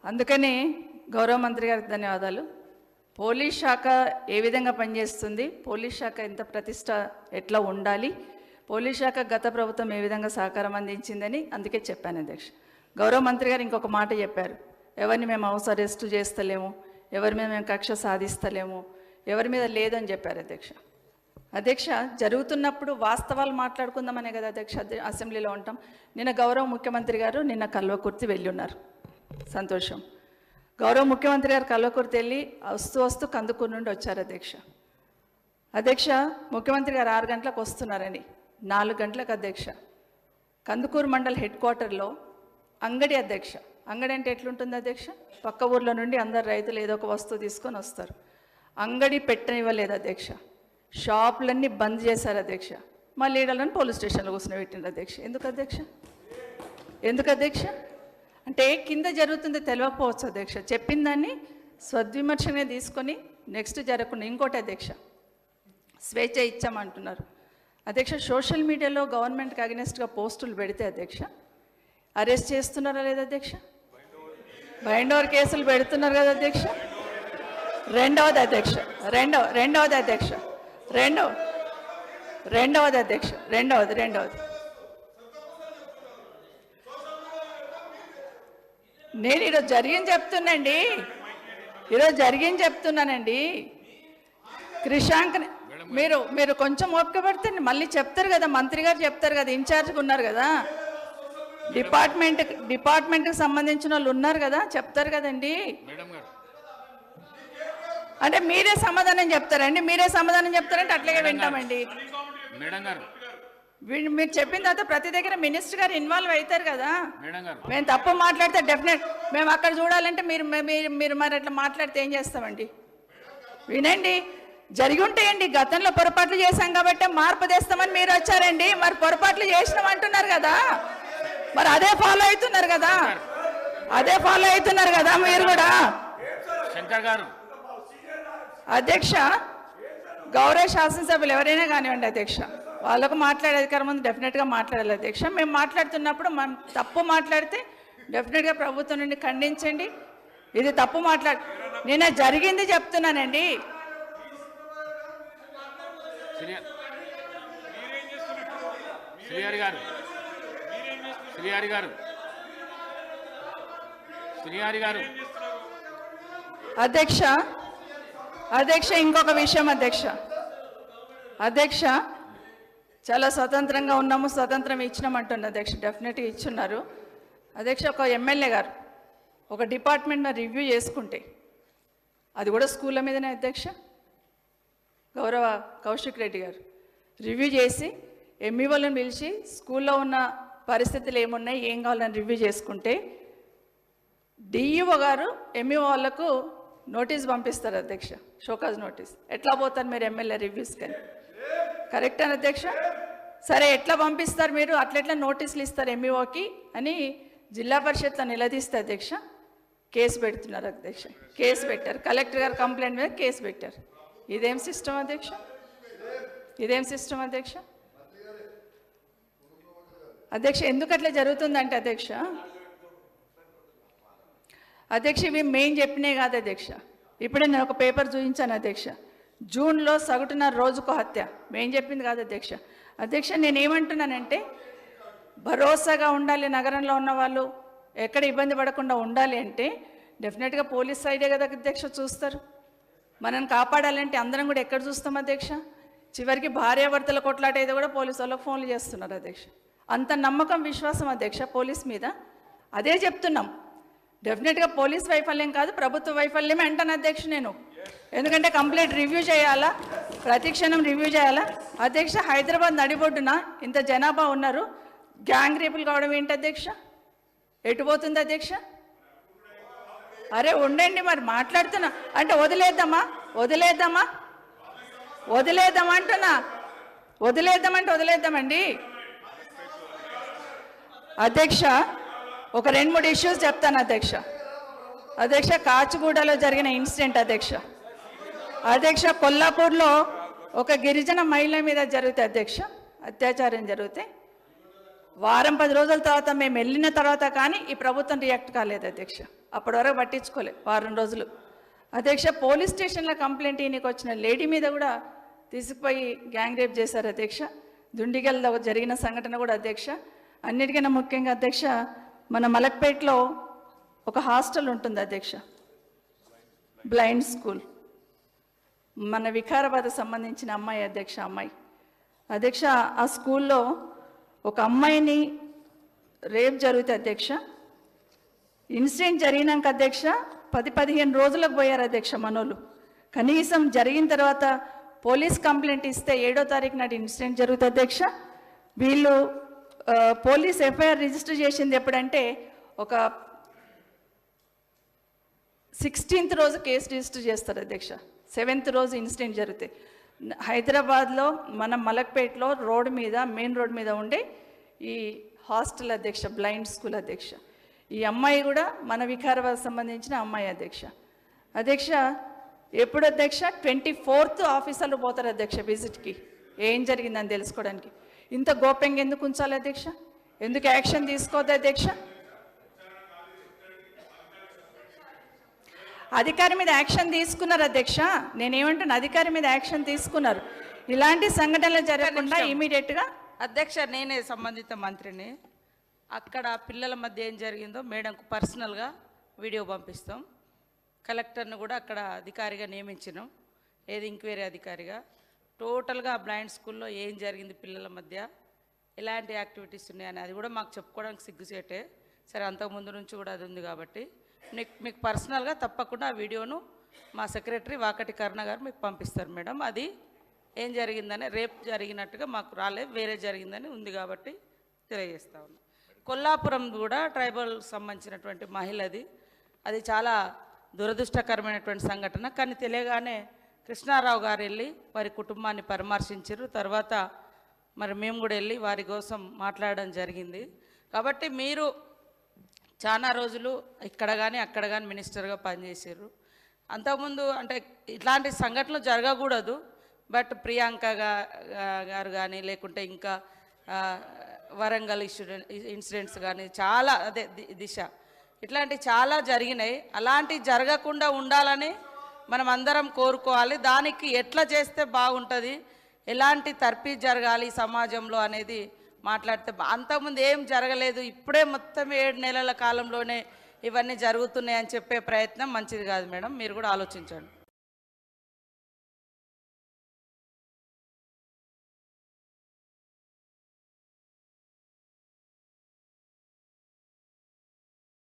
అందుకని గౌరవ మంత్రి గారికి ధన్యవాదాలు. పోలీస్ శాఖ ఏ విధంగా పనిచేస్తుంది, పోలీస్ శాఖ ఎంత ప్రతిష్ట ఎట్లా ఉండాలి, పోలీస్ శాఖ గత ప్రభుత్వం ఏ విధంగా సహకారం అందించిందని అందుకే చెప్పాను అధ్యక్ష. గౌరవ మంత్రి గారు ఇంకొక మాట చెప్పారు, ఎవరిని మేము హౌస్ అరెస్ట్ చేస్తలేము, ఎవరి మీద మేము కక్ష సాధిస్తలేము, ఎవరి మీద లేదని చెప్పారు అధ్యక్ష. అధ్యక్ష, జరుగుతున్నప్పుడు వాస్తవాలు మాట్లాడుకుందామనే కదా అధ్యక్ష అసెంబ్లీలో ఉంటాం. నిన్న గౌరవ ముఖ్యమంత్రి గారు నిన్న కల్వకుర్తి వెళ్ళి ఉన్నారు, సంతోషం. గౌరవ ముఖ్యమంత్రి గారు కల్వకుర్తి వెళ్ళి వస్తూ కందుకూరు నుండి వచ్చారు అధ్యక్ష. అధ్యక్ష, ముఖ్యమంత్రి గారు 6 గంటలకు వస్తున్నారని 4 గంటలకు అధ్యక్ష కందుకూరు మండల్ హెడ్ క్వార్టర్లో అంగడి అధ్యక్ష. అంగడి అంటే ఎట్లుంటుంది అధ్యక్ష, పక్క ఊర్లో నుండి అందరు రైతులు ఏదో ఒక వస్తువు తీసుకొని వస్తారు. అంగడి పెట్టనివ్వలేదు అధ్యక్ష, షాపులన్నీ బంద్ చేశారు అధ్యక్ష. మా లీడర్లను పోలీస్ స్టేషన్లో కూర్చొని పెట్టిండ్రు అధ్యక్ష. ఎందుకు అధ్యక్ష అంటే కింద జరుగుతుంది తెలియకపోవచ్చు అధ్యక్ష. చెప్పిన దాన్ని సద్విమర్శనే తీసుకొని నెక్స్ట్ జరగకుండా. ఇంకోటి అధ్యక్ష, స్వేచ్ఛ ఇచ్చామంటున్నారు అధ్యక్ష. సోషల్ మీడియాలో గవర్నమెంట్కి అగెనెస్ట్గా పోస్టులు పెడితే అధ్యక్ష అరెస్ట్ చేస్తున్నారా లేదా అధ్యక్ష? బైండ్ ఓవర్ కేసులు పెడుతున్నారు కదా అధ్యక్ష. రెండవది అధ్యక్ష నేను ఈరోజు జరిగింది చెప్తున్నానండి. క్రిషాంక్ మీరు కొంచెం ఓపిక పడితే మళ్ళీ చెప్తారు కదా, మంత్రి గారు చెప్తారు కదా, ఇన్ఛార్జ్గా ఉన్నారు కదా, డిపార్ట్మెంట్కి సంబంధించిన వాళ్ళు ఉన్నారు కదా, చెప్తారు కదండి. అంటే మీరే సమాధానం చెప్తారంటే అట్లాగే వింటామండి. మీరు చెప్పిన తర్వాత ప్రతి దగ్గర మినిస్టర్ గారు ఇన్వాల్వ్ అవుతారు కదా. మేము తప్పు మాట్లాడితే డెఫినెట్ మేము అక్కడ చూడాలంటే మీరు మరి అట్లా మాట్లాడితే ఏం చేస్తామండి? వినండి, జరిగి ఉంటాయండి. గతంలో పొరపాట్లు చేశాం కాబట్టి మార్పు తెస్తామని మీరు వచ్చారండి. మరి పొరపాట్లు చేసినాం అంటున్నారు కదా, మరి అదే ఫాలో అవుతున్నారు కదా మీరు కూడా. శంకర్ గారు అధ్యక్ష, గౌరవ శాసనసభ్యులు ఎవరైనా కానివ్వండి అధ్యక్ష, వాళ్ళకు మాట్లాడే అధికారం ఉంది, డెఫినెట్గా మాట్లాడాలి అధ్యక్ష. మేము మాట్లాడుతున్నప్పుడు తప్పు మాట్లాడితే డెఫినెట్గా ప్రభుత్వం నుండి ఖండించండి. ఇది తప్పు నిన్న జరిగింది చెప్తున్నానండి. అధ్యక్ష ఇంకొక విషయం అధ్యక్ష చాలా స్వతంత్రంగా ఉన్నాము, స్వతంత్రం ఇచ్చినామంటున్నారు అధ్యక్ష. డెఫినెట్గా ఇచ్చున్నారు అధ్యక్ష. ఒక ఎమ్మెల్యే గారు ఒక డిపార్ట్మెంట్ను రివ్యూ చేసుకుంటే అది కూడా స్కూళ్ళ మీదనే అధ్యక్ష. గౌరవ కౌశిక్ రెడ్డి గారు రివ్యూ చేసి ఎంఈఓలను పిలిచి స్కూల్లో ఉన్న పరిస్థితులు ఏమున్నాయి, ఏం కావాలని రివ్యూ చేసుకుంటే డిఈఓ గారు ఎంఈఓ వాళ్ళకు నోటీస్ పంపిస్తారు అధ్యక్ష, షోకాజ్ నోటీస్. ఎట్లా పోతారు మీరు ఎమ్మెల్యే రివ్యూస్ కానీ? కరెక్ట్ అని అధ్యక్ష? సరే, ఎట్లా పంపిస్తారు మీరు, అట్లెట్లా నోటీసులు ఇస్తారు ఎంఈఓకి అని జిల్లా పరిషత్లో నిలదీస్తే అధ్యక్ష కేసు పెడుతున్నారు అధ్యక్ష. కేసు పెట్టారు, కలెక్టర్ గారు కంప్లైంట్ మీద కేసు పెట్టారు. ఇదేం సిస్టమ్ అధ్యక్ష? అధ్యక్ష ఎందుకు అట్లా జరుగుతుందంటే అధ్యక్ష ఇవి మేము చెప్పినే కాదు అధ్యక్ష. ఇప్పుడే నేను ఒక పేపర్ చూపించాను అధ్యక్ష. జూన్లో సగటున రోజుకు హత్య మేము చెప్పింది కాదు అధ్యక్ష. నేనేమంటున్నానంటే భరోసాగా ఉండాలి, నగరంలో ఉన్న వాళ్ళు ఎక్కడ ఇబ్బంది పడకుండా ఉండాలి అంటే డెఫినెట్గా పోలీస్ సైడే కదా అధ్యక్ష చూస్తారు. మనల్ని కాపాడాలంటే అందరం కూడా ఎక్కడ చూస్తాం అధ్యక్ష? చివరికి భార్యాభర్తల కొట్లాట ఏదో కూడా పోలీసు వాళ్ళకి ఫోన్లు చేస్తున్నారు అధ్యక్ష. అంత నమ్మకం, విశ్వాసం అధ్యక్ష పోలీస్ మీద. అదే చెప్తున్నాం, డెఫినెట్గా పోలీస్ వైఫల్యం కాదు, ప్రభుత్వ వైఫల్యమే అంటాను అధ్యక్ష నేను. ఎందుకంటే కంప్లీట్ రివ్యూ చేయాలా, ప్రతిక్షణం రివ్యూ చేయాలా అధ్యక్ష. హైదరాబాద్ నడిబొడ్డున ఇంత జనాభా ఉన్నారు, గ్యాంగ్ రేపులు కావడం ఏంటి అధ్యక్ష? ఎటుపోతుంది అధ్యక్ష? అరే ఉండండి, మరి మాట్లాడుతున్నా అంటే వదిలేద్దామా అంటున్నా. వదిలేద్దామండి అధ్యక్ష. ఒక 2-3 ఇష్యూస్ చెప్తాను అధ్యక్ష. కాచిగూడలో జరిగిన ఇన్సిడెంట్ అధ్యక్ష. కొల్లాపూర్లో ఒక గిరిజన మహిళ మీద జరిగితే అధ్యక్ష అత్యాచారం జరిగితే వారం 10 రోజుల తర్వాత మేము వెళ్ళిన తర్వాత కానీ ఈ ప్రభుత్వం రియాక్ట్ కాలేదు అధ్యక్ష. అప్పటి వరకు పట్టించుకోలే వారం రోజులు. అధ్యక్ష పోలీస్ స్టేషన్లో కంప్లైంట్ ఈయనకి వచ్చిన లేడీ మీద కూడా తీసుకుపోయి గ్యాంగ్ రేప్ చేశారు అధ్యక్ష. దుండిగల్లో జరిగిన సంఘటన కూడా అధ్యక్ష. అన్నిటికన్నా ముఖ్యంగా అధ్యక్ష మన మలక్పేటలో ఒక హాస్టల్ ఉంటుంది అధ్యక్ష, బ్లైండ్ స్కూల్. మన వికారాబాద్ సంబంధించిన అమ్మాయి అధ్యక్ష. అధ్యక్ష ఆ స్కూల్లో ఒక అమ్మాయిని రేప్ జరిగితే అధ్యక్ష, ఇన్సిడెంట్ జరిగినాక అధ్యక్ష 10-15 రోజులకు పోయారు అధ్యక్ష మనోళ్ళు. కనీసం జరిగిన తర్వాత పోలీస్ కంప్లైంట్ ఇస్తే 7వ తారీఖు నాటి ఇన్సిడెంట్ జరుగుతుంది అధ్యక్ష. వీళ్ళు పోలీస్ ఎఫ్ఐఆర్ రిజిస్టర్ చేసింది ఎప్పుడంటే ఒక 16th రోజు కేసు రిజిస్టర్ చేస్తారు అధ్యక్ష. 7th రోజు ఇన్సిడెంట్ జరిగితే హైదరాబాద్లో మన మలక్పేటలో రోడ్ మీద, మెయిన్ రోడ్ మీద ఉండే ఈ హాస్టల్ అధ్యక్ష, బ్లైండ్ స్కూల్ అధ్యక్ష. ఈ అమ్మాయి కూడా మన వికారాబాద్ సంబంధించిన అమ్మాయి అధ్యక్ష. అధ్యక్ష ఎప్పుడు అధ్యక్ష 24th ఆఫీసర్లు పోతారు అధ్యక్ష విజిట్కి, ఏం జరిగిందని తెలుసుకోవడానికి. ఇంత గోప్యంగా ఎందుకు ఉంచాలి అధ్యక్ష? ఎందుకు యాక్షన్ తీసుకోవద్దు అధ్యక్ష? అధికారి మీద యాక్షన్ తీసుకున్నారు అధ్యక్ష. నేనేమంటాను, అధికారి మీద యాక్షన్ తీసుకున్నారు. ఇలాంటి సంఘటనలు జరగకుండా ఇమీడియట్గా. అధ్యక్ష నేనే సంబంధిత మంత్రిని. అక్కడ పిల్లల మధ్య ఏం జరిగిందో మేడంకు పర్సనల్గా వీడియో పంపిస్తాం. కలెక్టర్ను కూడా అక్కడ అధికారిగా నియమించినాం, ఏది ఎంక్వైరీ అధికారిగా. టోటల్గా బ్లైండ్ స్కూల్లో ఏం జరిగింది, పిల్లల మధ్య ఎలాంటి యాక్టివిటీస్ ఉన్నాయని అది కూడా మాకు చెప్పుకోవడానికి సిగ్గుసేటే. సరే అంతకుముందు నుంచి కూడా అది ఉంది కాబట్టి మీకు పర్సనల్గా తప్పకుండా ఆ వీడియోను మా సెక్రటరీ వాకటి కరుణ గారు మీకు పంపిస్తారు మేడం. అది ఏం జరిగిందని, రేప్ జరిగినట్టుగా మాకు రాలేదు, వేరే జరిగిందని ఉంది కాబట్టి తెలియజేస్తా ఉన్నాం. కొల్లాపురం కూడా ట్రైబల్ సంబంధించినటువంటి మహిళది, అది చాలా దురదృష్టకరమైనటువంటి సంఘటన. కానీ తెలియగానే కృష్ణారావు గారు వెళ్ళి వారి కుటుంబాన్ని పరామర్శించారు. తర్వాత మరి మేము కూడా వెళ్ళి వారి కోసం మాట్లాడడం జరిగింది. కాబట్టి మీరు చాలా రోజులు ఇక్కడ కానీ అక్కడ కానీ మినిస్టర్గా పనిచేసారు. అంతకుముందు అంటే ఇట్లాంటి సంఘటనలు జరగకూడదు, బట్ ప్రియాంక గారు కానీ లేకుంటే ఇంకా వరంగల్ ఇన్సిడెంట్స్ కానీ చాలా, అదే దిశ, ఇట్లాంటివి చాలా జరిగినాయి. అలాంటివి జరగకుండా ఉండాలని మనం అందరం కోరుకోవాలి. దానికి ఎట్లా చేస్తే బాగుంటుంది, ఎలాంటి తర్ఫీ జరగాలి సమాజంలో అనేది మాట్లాడితే, అంతకుముందు ఏం జరగలేదు, ఇప్పుడే మొత్తం 7 నెలల కాలంలోనే ఇవన్నీ జరుగుతున్నాయని చెప్పే ప్రయత్నం మంచిది కాదు మేడం. మీరు కూడా ఆలోచించండి.